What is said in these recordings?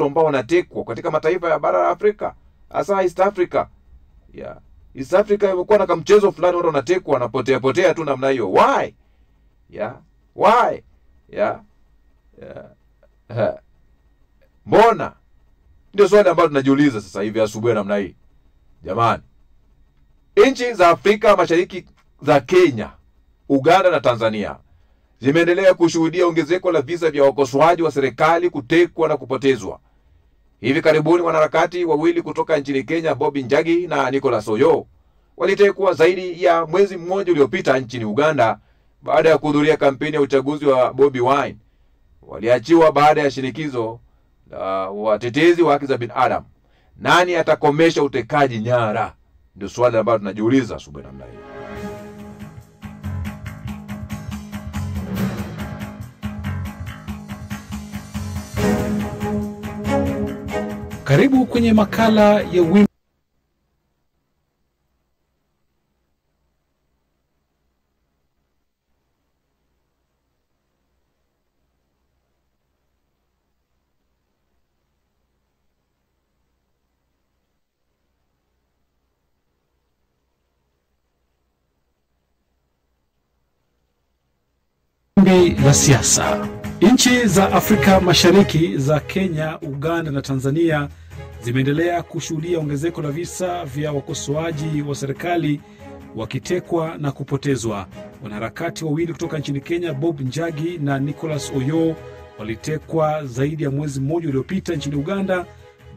ambao wanatekwa katika mataifa ya bara la Afrika, hasa East Africa. East Africa imekuwa na kamchezo fulani, watu wanatekwa, wanapotea tu namna hiyo. Why? Why? Mbona? Ndio swali ambalo tunajiuliza sasa hivi asubuhi namna hii. Jamani, nchi za Afrika Mashariki za Kenya, Uganda na Tanzania zimeendelea kushuhudia ongezeko la visa vya wakosoaji wa serikali kutekwa na kupotezwa. Hivi karibuni wanaharakati wawili kutoka nchini Kenya, Bobby Njagi na Nicholas Oyo, walitekwa zaidi ya mwezi mmoja uliopita nchini Uganda baada ya kuhudhuria kampeni ya uchaguzi wa Bobi Wine. Waliachiwa baada ya shinikizo la watetezi wa haki za binadamu. Nani atakomesha utekaji nyara? Ndio swali ambalo tunajiuliza asubuhi namna hii. Karibu kwenye makala ya wimbi la siasa. Nchi za Afrika Mashariki za Kenya, Uganda na Tanzania zimeendelea kushuhudia ongezeko la visa vya wakosoaji wa serikali wakitekwa na kupotezwa. Wanaharakati wawili kutoka nchini Kenya, Bob Njagi na Nicholas Oyo, walitekwa zaidi ya mwezi mmoja uliopita nchini Uganda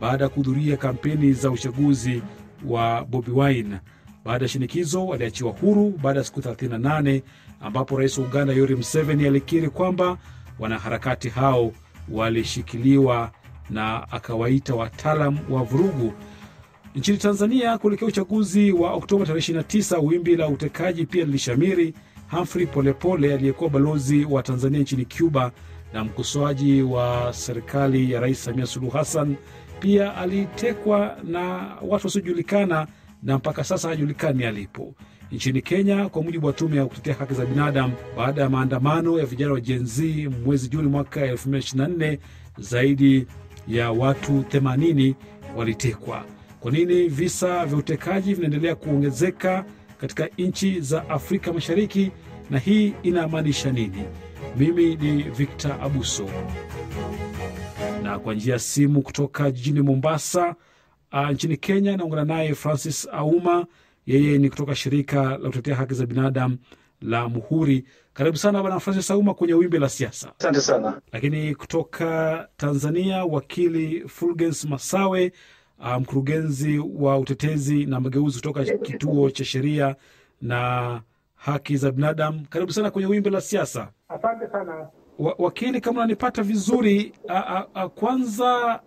baada ya kuhudhuria kampeni za uchaguzi wa Bobi Wine. Baada ya shinikizo, waliachiwa huru baada ya siku 38, ambapo Rais wa Uganda Yoweri Museveni alikiri kwamba wanaharakati hao walishikiliwa na akawaita wataalam wa vurugu. Nchini Tanzania, kuelekea uchaguzi wa Oktoba 29, wimbi la utekaji pia lilishamiri. Humphrey Polepole, aliyekuwa balozi wa Tanzania nchini Cuba na mkosoaji wa serikali ya Rais Samia Suluhu Hassan, pia alitekwa na watu wasiojulikana na mpaka sasa hajulikani alipo. Nchini Kenya, kwa mujibu wa tume ya kutetea haki za binadamu, baada ya maandamano ya vijana wa Gen Z mwezi Juni mwaka 2024, zaidi ya watu 80 walitekwa. Kwa nini visa vya utekaji vinaendelea kuongezeka katika nchi za Afrika Mashariki, na hii inamaanisha nini? Mimi ni Victor Abuso, na kwa njia ya simu kutoka jijini Mombasa nchini Kenya naungana naye Francis Auma. Yeye ni kutoka shirika la kutetea haki za binadamu la Muhuri. Karibu sana bwana Francis Auma kwenye wimbi la siasa. Asante sana. Lakini kutoka Tanzania, wakili Fulgence Masawe, mkurugenzi wa utetezi na mageuzi kutoka kituo cha sheria na haki za binadamu. Karibu sana kwenye wimbi la siasa. Asante sana. Wakili, kama unanipata vizuri, kwanza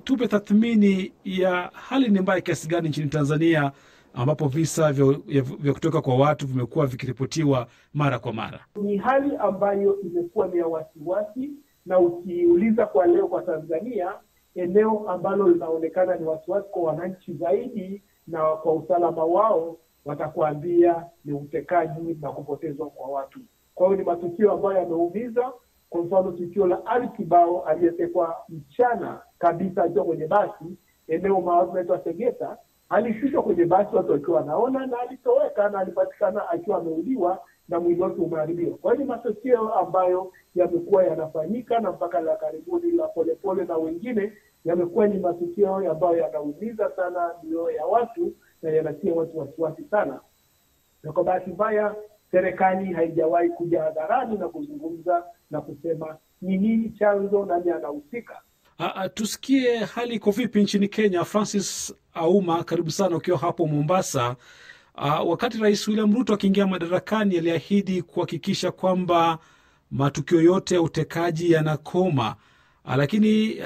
tupe tathmini ya hali ni mbaya kiasi gani nchini Tanzania, ambapo visa vya kutoka kwa watu vimekuwa vikiripotiwa mara kwa mara. Ni hali ambayo imekuwa ni ya wasiwasi, na ukiuliza kwa leo kwa Tanzania, eneo ambalo linaonekana ni wasiwasi kwa wananchi zaidi na kwa usalama wao, watakuambia ni utekaji na kupotezwa kwa watu. Kwa hiyo ni matukio ambayo yameumiza. Kwa mfano, tukio la Ali Kibao aliyetekwa mchana kabisa akiwa kwenye basi eneo maarufu naitwa Segeta. Alishushwa kwenye basi watu wakiwa wanaona, na alitoweka na alipatikana akiwa ameuliwa na mwili wake umeharibiwa. Kwa hiyo ni matukio ambayo yamekuwa yanafanyika, na mpaka la karibuni la Polepole na wengine yamekuwa ni matukio ambayo yanaumiza sana mioyo ya watu na yanatia watu wasiwasi sana. Na kwa bahati mbaya, serikali haijawahi kuja hadharani na kuzungumza na kusema ni nini chanzo, nani anahusika. Tusikie hali iko vipi nchini Kenya. Francis Auma, karibu sana ukiwa hapo Mombasa. Wakati Rais William Ruto akiingia madarakani, aliahidi kuhakikisha kwamba matukio yote ya utekaji yanakoma. Lakini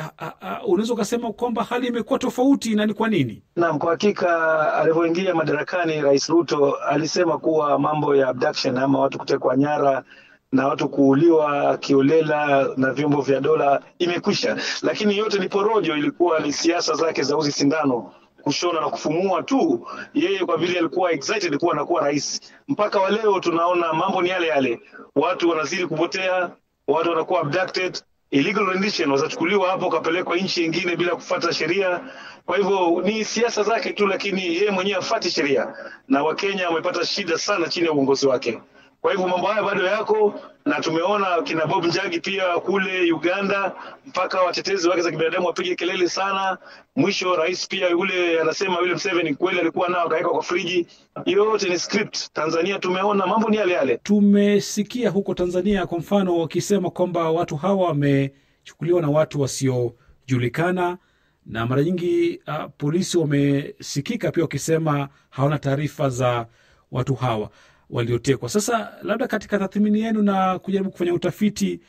unaweza ukasema kwamba hali imekuwa tofauti, na ni kwa nini? Naam, kwa hakika alipoingia madarakani Rais Ruto alisema kuwa mambo ya abduction ama watu kutekwa nyara na watu kuuliwa kiolela na vyombo vya dola imekwisha, lakini yote ni porojo. Ilikuwa ni siasa zake za uzi sindano, kushona na kufumua tu. Yeye kwa vile alikuwa excited kuwa anakuwa rais, mpaka wa leo tunaona mambo ni yale yale. Watu wanazidi kupotea, watu wanakuwa abducted, illegal rendition, watachukuliwa hapo kapelekwa nchi nyingine bila kufuata sheria. Kwa hivyo ni siasa zake tu, lakini yeye mwenyewe afuati sheria, na Wakenya wamepata shida sana chini ya uongozi wake. Kwa hivyo mambo haya bado yako, na tumeona kina Bob Njagi pia kule Uganda, mpaka watetezi wake za kibinadamu wapige kelele sana. Mwisho rais pia yule anasema yule Museveni kweli alikuwa nao akaweka kwa friji. Yote ni script. Tanzania tumeona mambo ni yale yale. Tumesikia huko Tanzania kwa mfano wakisema kwamba watu hawa wamechukuliwa na watu wasiojulikana, na mara nyingi polisi wamesikika pia wakisema hawana taarifa za watu hawa waliotekwa. Sasa labda katika tathmini yenu na kujaribu kufanya utafiti,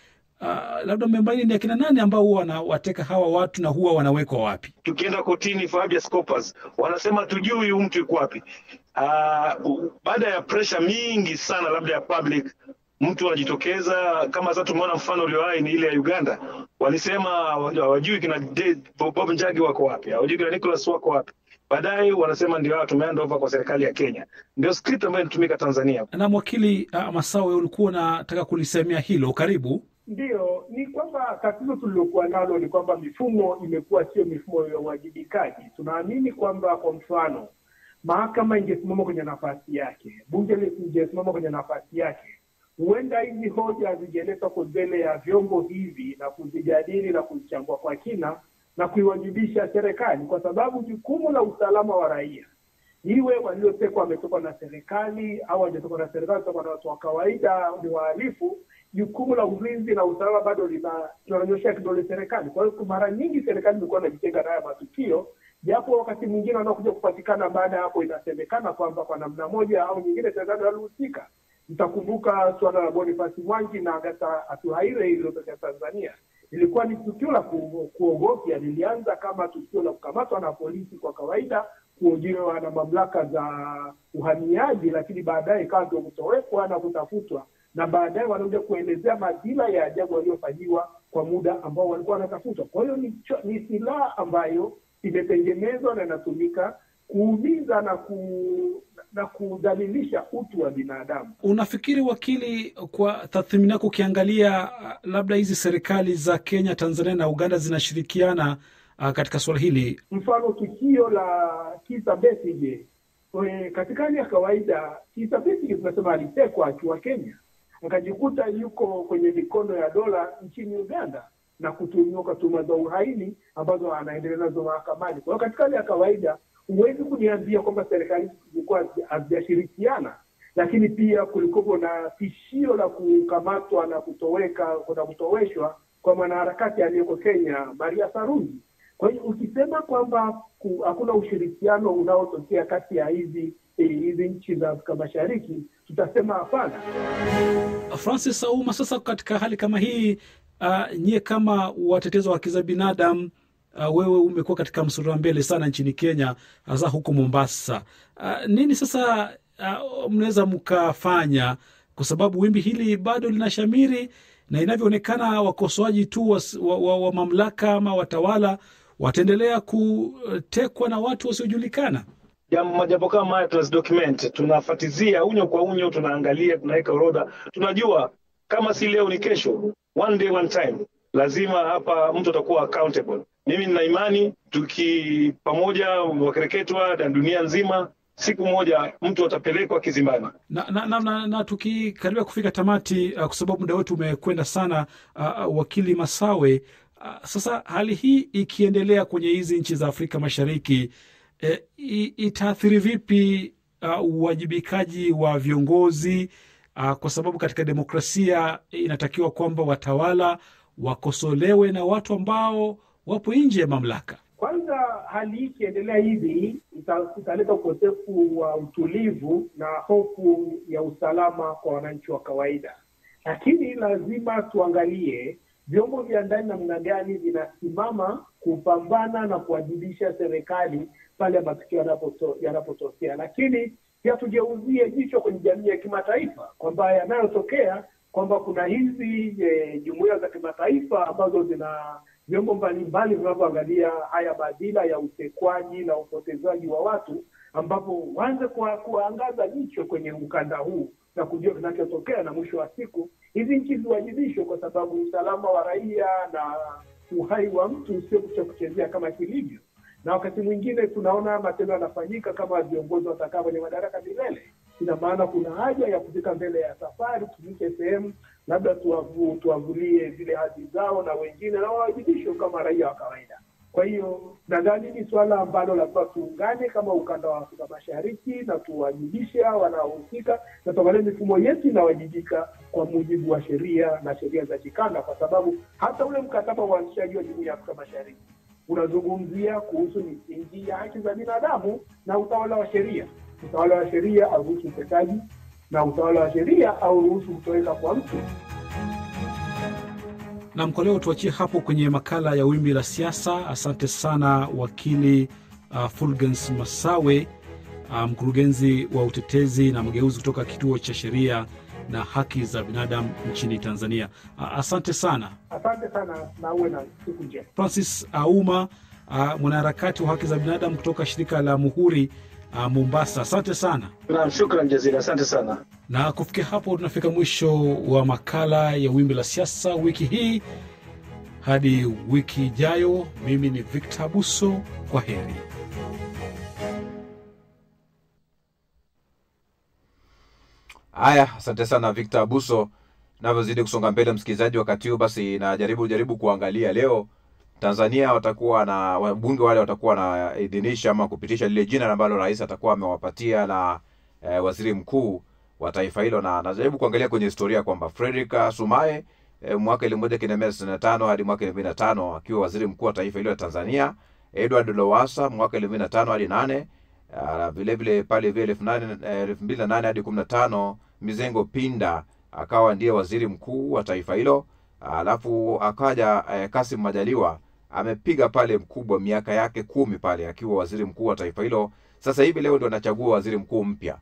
labda mmebaini ni akina nani ambao huwa wanawateka hawa watu na huwa wanawekwa wapi? Tukienda kotini for habeas corpus, wanasema tujui huyu mtu yuko wapi. Baada ya pressure mingi sana labda ya public, mtu anajitokeza. Kama sasa tumeona mfano uliowahi ni ile ya Uganda, walisema hawajui kina Bob Njagi wako wapi, hawajui kina Nicholas wako wapi. Baadaye wanasema ndio tumeenda over kwa serikali ya Kenya. Ndio script ambayo inatumika Tanzania. Na mwakili Masawe, ulikuwa unataka kulisemea hilo, karibu. Ndio, ni kwamba tatizo tulilokuwa nalo ni kwamba mifumo imekuwa sio mifumo ya uwajibikaji. Tunaamini kwamba kwa mfano mahakama ingesimama kwenye nafasi yake, bunge lingesimama kwenye nafasi yake, huenda hizi hoja zingeletwa kwa mbele ya vyombo hivi na kuzijadili na kuzichambua kwa kina na kuiwajibisha serikali, kwa sababu jukumu la usalama wa raia, iwe waliotekwa wametoka na serikali au hawajatoka na serikali, kutoka na watu wa kawaida ni wahalifu, jukumu la ulinzi na usalama bado linanyosha kidole serikali. Kwa hiyo mara nyingi serikali imekuwa inajitenga na matukio, japo wakati mwingine wanakuja kupatikana baada ya hapo inasemekana kwamba kwa namna moja au nyingine serikali walihusika. Mtakumbuka suala la Boniface Mwangi na Agatha Atuhaire iliyotokea Tanzania. Ilikuwa ni tukio la kuogofya. Lilianza kama tukio la kukamatwa na polisi kwa kawaida, kuojiwa na mamlaka za uhamiaji, lakini baadaye ikawa ndio kutowekwa na kutafutwa, na baadaye wanakuja kuelezea madhila ya ajabu waliofanyiwa kwa muda ambao walikuwa wanatafutwa. Kwa hiyo ni silaha ambayo imetengenezwa na inatumika kuumiza na kudhalilisha utu wa binadamu. Unafikiri wakili, kwa tathmini yako ukiangalia labda hizi serikali za Kenya, Tanzania na Uganda zinashirikiana katika swala hili? Mfano tukio la Kizza Besigye, katika hali ya kawaida Kizza Besigye tunasema alitekwa akiwa Kenya, akajikuta yuko kwenye mikono ya dola nchini Uganda na kutumiwa kwa tuhuma za uhaini ambazo anaendelea nazo mahakamani. Kwa hiyo katika hali ya kawaida huwezi kuniambia kwamba serikali zilikuwa hazijashirikiana, lakini pia kulikuwa na tishio la kukamatwa na kutoweshwa kwa mwanaharakati aliyeko Kenya, Maria Sarungi. Kwa hiyo ukisema kwamba hakuna ushirikiano unaotokea kati ya hizi nchi za Afrika Mashariki, tutasema hapana. Francis Auma, sasa katika hali kama hii, nyie kama watetezi wa haki za binadamu, wewe umekuwa katika msura mbele sana nchini Kenya, hasa huko Mombasa. Nini sasa mnaweza mkafanya, kwa sababu wimbi hili bado linashamiri na inavyoonekana wakosoaji tu wa mamlaka ama watawala wataendelea kutekwa na watu wasiojulikana? Jambo kama haya tunazidocument, tunafatizia unyo kwa unyo, tunaangalia, tunaweka orodha. Tunajua kama si leo ni kesho, one day one time, lazima hapa mtu atakuwa accountable. Mimi nina imani pamoja wakereketwa na dunia nzima, siku moja mtu atapelekwa kizimbani. Na tukikaribia kufika tamati, kwa sababu muda wetu umekwenda sana, wakili Masawe, sasa hali hii ikiendelea kwenye hizi nchi za Afrika Mashariki, itaathiri vipi uwajibikaji wa viongozi? Kwa sababu katika demokrasia inatakiwa kwamba watawala wakosolewe na watu ambao wapo nje ya mamlaka. Kwanza, hali hii ikiendelea hivi italeta ukosefu wa utulivu na hofu ya usalama kwa wananchi wa kawaida. Lakini lazima tuangalie vyombo vya ndani namna gani vinasimama kupambana na kuwajibisha serikali pale matukio yanapotokea. Lakini pia tugeuzie jicho kwenye jamii ya kimataifa kwamba yanayotokea, kwamba kuna hizi jumuiya za kimataifa ambazo zina vyombo mbalimbali vinavyoangalia haya madhila ya utekwaji na upotezaji wa watu, ambapo waanze kuangaza jicho kwenye ukanda huu na kujua kinachotokea, na mwisho wa siku Hizi nchi ziwajibishwe, kwa sababu usalama wa raia na uhai wa mtu sio cha kuchezea kama kilivyo. Na wakati mwingine tunaona matendo yanafanyika kama viongozi watakaa kwenye madaraka milele. Ina maana kuna haja ya kufika mbele ya safari, tufike sehemu labda tuwavulie zile hadhi zao na wengine na wawajibishwe kama raia wa kawaida. Kwa hiyo nadhani ni swala ambalo lazima tuungane kama ukanda wa Afrika Mashariki na tuwajibishe wanaohusika, na tuangalie mifumo yetu inawajibika kwa mujibu wa sheria na sheria za kikanda, kwa sababu hata ule mkataba wa uanzishaji wa Jumuiya ya Afrika Mashariki unazungumzia kuhusu misingi ya haki za binadamu na utawala wa sheria. Utawala wa sheria hauruhusu utekaji, na utawala wa sheria hauruhusu kutoweka kwa mtu. Na kwa leo tuachie hapo kwenye makala ya Wimbi la Siasa. Asante sana wakili Fulgens Masawe, mkurugenzi wa utetezi na mageuzi kutoka Kituo cha Sheria na Haki za Binadamu nchini Tanzania. Asante sana. Asante sana na uwe na siku njema. Francis Auma, mwanaharakati wa haki za binadamu kutoka shirika la Muhuri Mombasa. Asante sana. Naam, shukran jazila, asante sana. Na kufikia hapo tunafika mwisho wa makala ya Wimbi la Siasa wiki hii. Hadi wiki ijayo, mimi ni Victor Abuso. Kwa heri. Haya, asante sana Victor Abuso. Navyozidi kusonga mbele msikilizaji, wakati huu basi najaribu kuangalia leo Tanzania watakuwa na wabunge wale watakuwa na idhinisha ama kupitisha lile jina ambalo rais atakuwa amewapatia la waziri mkuu wa taifa hilo, na najaribu kuangalia kwenye historia kwamba Frederick Sumaye mwaka 1965 hadi mwaka 2005 akiwa waziri mkuu wa taifa hilo la Tanzania, Edward Lowassa mwaka 2005 hadi 8, vile vile pale vile 2008 hadi 15 Mizengo Pinda akawa ndiye waziri mkuu wa taifa hilo. Alafu akaja Kassim Majaliwa amepiga pale mkubwa miaka yake 10 pale akiwa waziri mkuu wa taifa hilo. Sasa hivi leo ndio anachagua waziri mkuu mpya.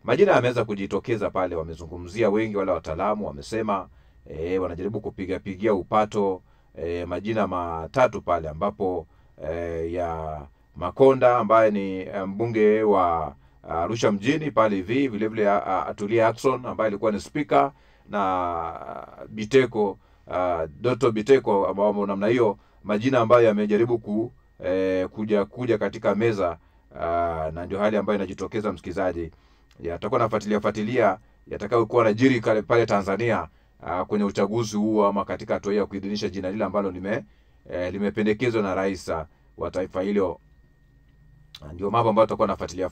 Majina yameweza kujitokeza pale, wamezungumzia wengi wale wataalamu, wamesema wanajaribu kupigia upato majina matatu pale, ambapo ya Makonda ambaye ni mbunge wa Arusha mjini pale hivi, vile vile Atulia Ackson ambaye alikuwa ni speaker, na Biteko Dr. Biteko, ambao namna hiyo majina ambayo yamejaribu kuja katika meza, na ndio hali ambayo inajitokeza msikizaji. Yatakuwa nafuatilia yatakayokuwa najiri pale Tanzania kwenye uchaguzi huu, ama katika hatua ya kuidhinisha jina lile ambalo limependekezwa na rais wa taifa hilo. Ndio mambo ambayo tutakuwa nafuatilia.